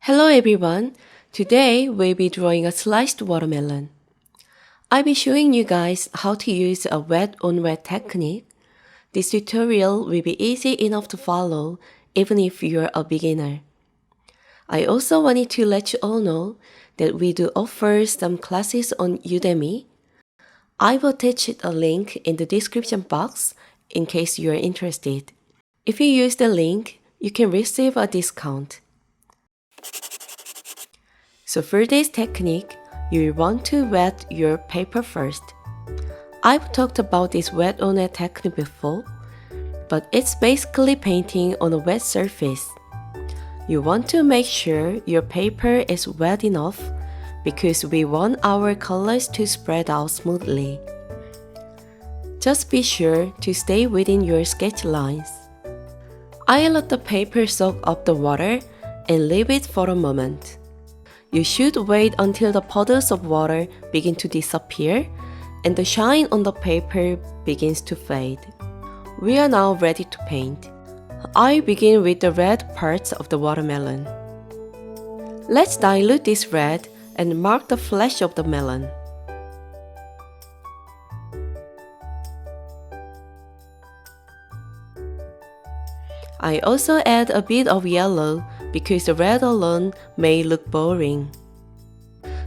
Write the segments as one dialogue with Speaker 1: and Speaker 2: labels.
Speaker 1: Hello everyone, today we'll be drawing a sliced watermelon. I'll be showing you guys how to use a wet on wet technique. This tutorial will be easy enough to follow even if you're a beginner. I also wanted to let you all know that we do offer some classes on Udemy. I will attach a link in the description box in case you're interested. If you use the link, you can receive a discount. So for this technique, you will want to wet your paper first. I've talked about this wet on wet technique before, but it's basically painting on a wet surface. You want to make sure your paper is wet enough because we want our colors to spread out smoothly. Just be sure to stay within your sketch lines. I let the paper soak up the water and leave it for a moment. You should wait until the puddles of water begin to disappear and the shine on the paper begins to fade. We are now ready to paint. I begin with the red parts of the watermelon. Let's dilute this red and mark the flesh of the melon. I also add a bit of yellow because the red alone may look boring.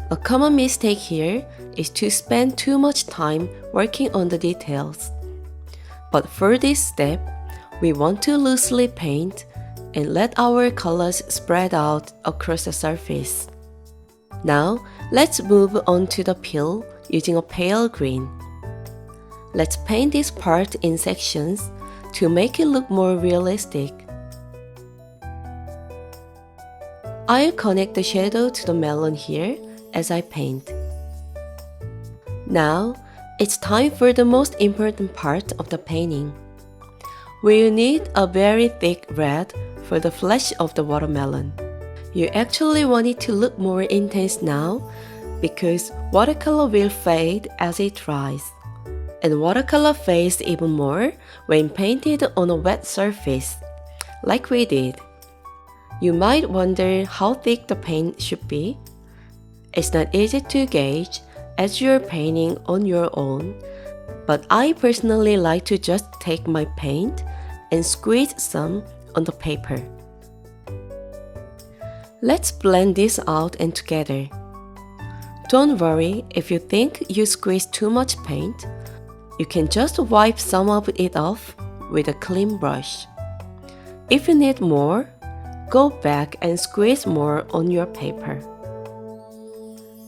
Speaker 1: A common mistake here is to spend too much time working on the details. But for this step, we want to loosely paint and let our colors spread out across the surface. Now, let's move on to the peel using a pale green. Let's paint this part in sections to make it look more realistic. I'll connect the shadow to the melon here as I paint. Now, it's time for the most important part of the painting. We'll need a very thick red for the flesh of the watermelon. You actually want it to look more intense now because watercolor will fade as it dries. And watercolor fades even more when painted on a wet surface, like we did. You might wonder how thick the paint should be. It's not easy to gauge as you're painting on your own, but I personally like to just take my paint and squeeze some on the paper. Let's blend this out and together. Don't worry if you think you squeeze too much paint. You can just wipe some of it off with a clean brush. If you need more, go back and squeeze more on your paper.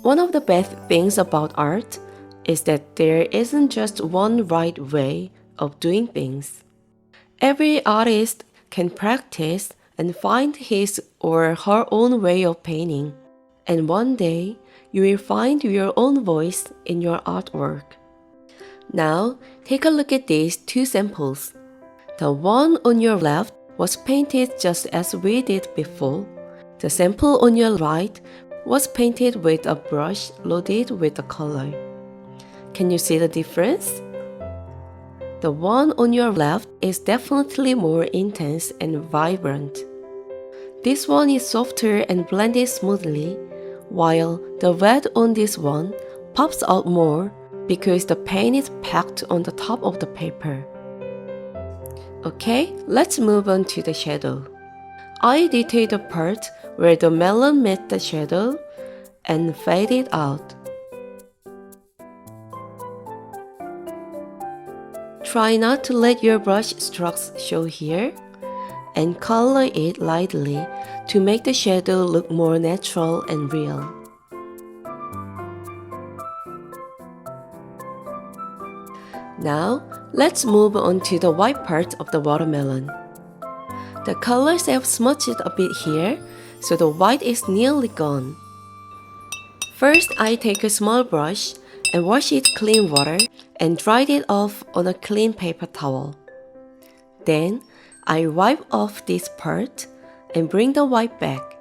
Speaker 1: One of the best things about art is that there isn't just one right way of doing things. Every artist can practice and find his or her own way of painting, and one day you will find your own voice in your artwork. Now, take a look at these two samples. The one on your left was painted just as we did before. The sample on your right was painted with a brush loaded with the color. Can you see the difference? The one on your left is definitely more intense and vibrant. This one is softer and blended smoothly, while the red on this one pops out more because the paint is packed on the top of the paper. Okay, let's move on to the shadow. I detailed the part where the melon met the shadow and fade it out. Try not to let your brush strokes show here, and color it lightly to make the shadow look more natural and real. Now, let's move on to the white part of the watermelon. The colors have smudged a bit here, so the white is nearly gone. First, I take a small brush and wash it clean water and dry it off on a clean paper towel. Then, I wipe off this part and bring the white back.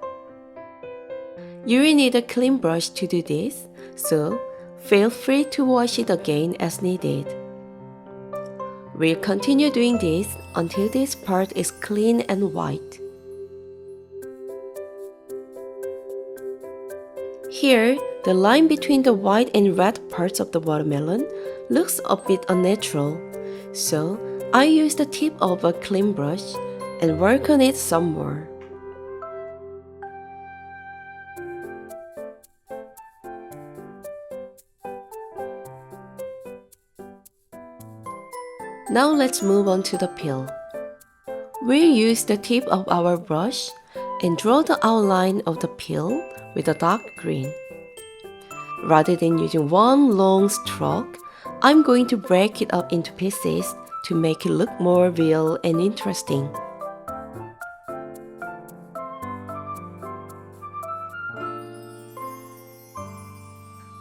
Speaker 1: You will need a clean brush to do this, so feel free to wash it again as needed. We'll continue doing this until this part is clean and white. Here, the line between the white and red parts of the watermelon looks a bit unnatural, so I use the tip of a clean brush and work on it some more. Now let's move on to the peel. We'll use the tip of our brush and draw the outline of the peel with a dark green. Rather than using one long stroke, I'm going to break it up into pieces to make it look more real and interesting.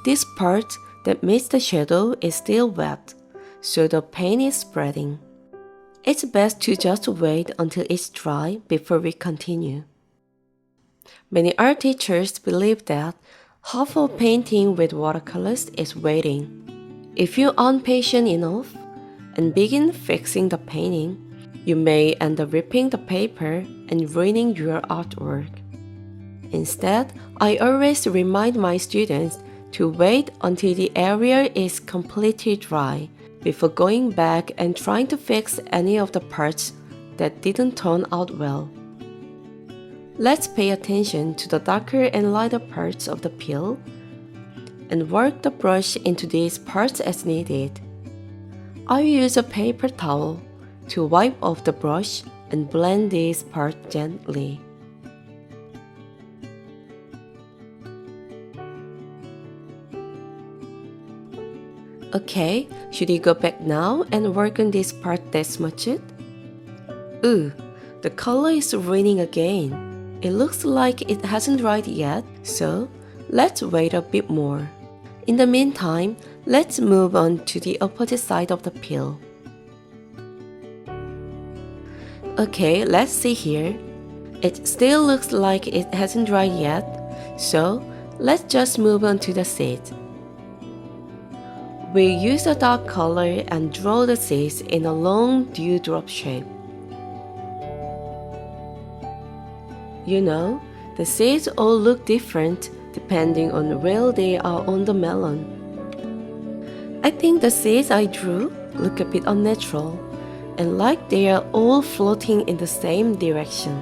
Speaker 1: This part that meets the shadow is still wet, so the paint is spreading. It's best to just wait until it's dry before we continue. Many art teachers believe that half of painting with watercolors is waiting. If you aren't patient enough and begin fixing the painting, you may end up ripping the paper and ruining your artwork. Instead, I always remind my students to wait until the area is completely dry before going back and trying to fix any of the parts that didn't turn out well. Let's pay attention to the darker and lighter parts of the peel and work the brush into these parts as needed. I use a paper towel to wipe off the brush and blend these parts gently. Okay, should we go back now and work on this part that smudged it? Ooh, the color is raining again. It looks like it hasn't dried yet, so let's wait a bit more. In the meantime, let's move on to the opposite side of the peel. Okay, let's see here. It still looks like it hasn't dried yet, so let's just move on to the seed. We use a dark color and draw the seeds in a long dewdrop shape. You know, the seeds all look different depending on where they are on the melon. I think the seeds I drew look a bit unnatural and like they are all floating in the same direction.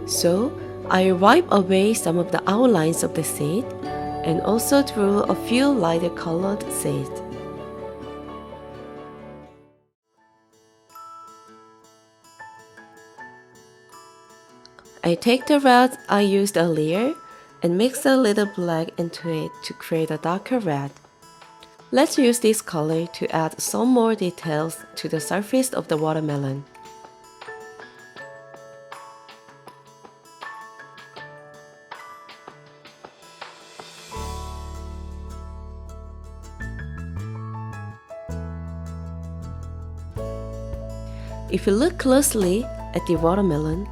Speaker 1: So, I wipe away some of the outlines of the seed and also drew a few lighter colored seeds. I take the red I used earlier and mix a little black into it to create a darker red. Let's use this color to add some more details to the surface of the watermelon. If you look closely at the watermelon,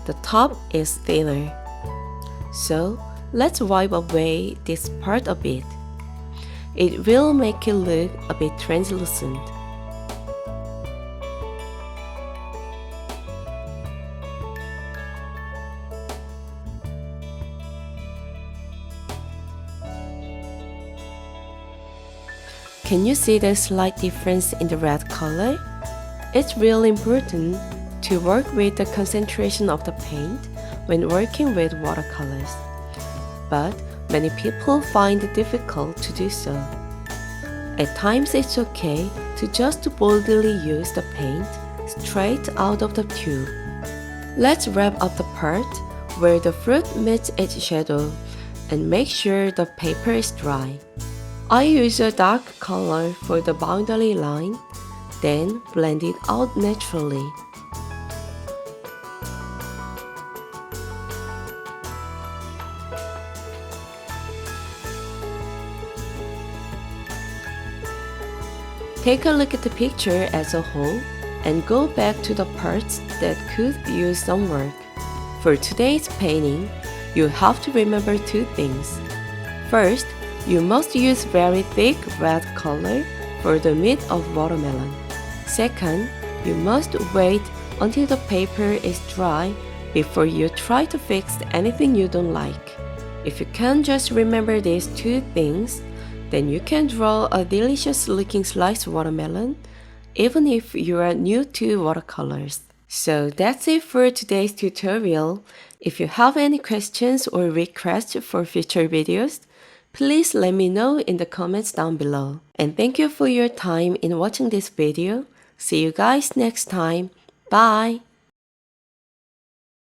Speaker 1: the top is thinner. So, let's wipe away this part a bit. It will make it look a bit translucent. Can you see the slight difference in the red color? It's really important to work with the concentration of the paint when working with watercolors, but many people find it difficult to do so. At times it's okay to just boldly use the paint straight out of the tube. Let's wrap up the part where the fruit meets its shadow and make sure the paper is dry. I use a dark color for the boundary line, then blend it out naturally. Take a look at the picture as a whole and go back to the parts that could use some work. For today's painting, you have to remember two things. First, you must use very thick red color for the meat of watermelon. Second, you must wait until the paper is dry before you try to fix anything you don't like. If you can't just remember these two things, then you can draw a delicious looking sliced watermelon, even if you are new to watercolors. So that's it for today's tutorial. If you have any questions or requests for future videos, please let me know in the comments down below. And thank you for your time in watching this video. See you guys next time. Bye!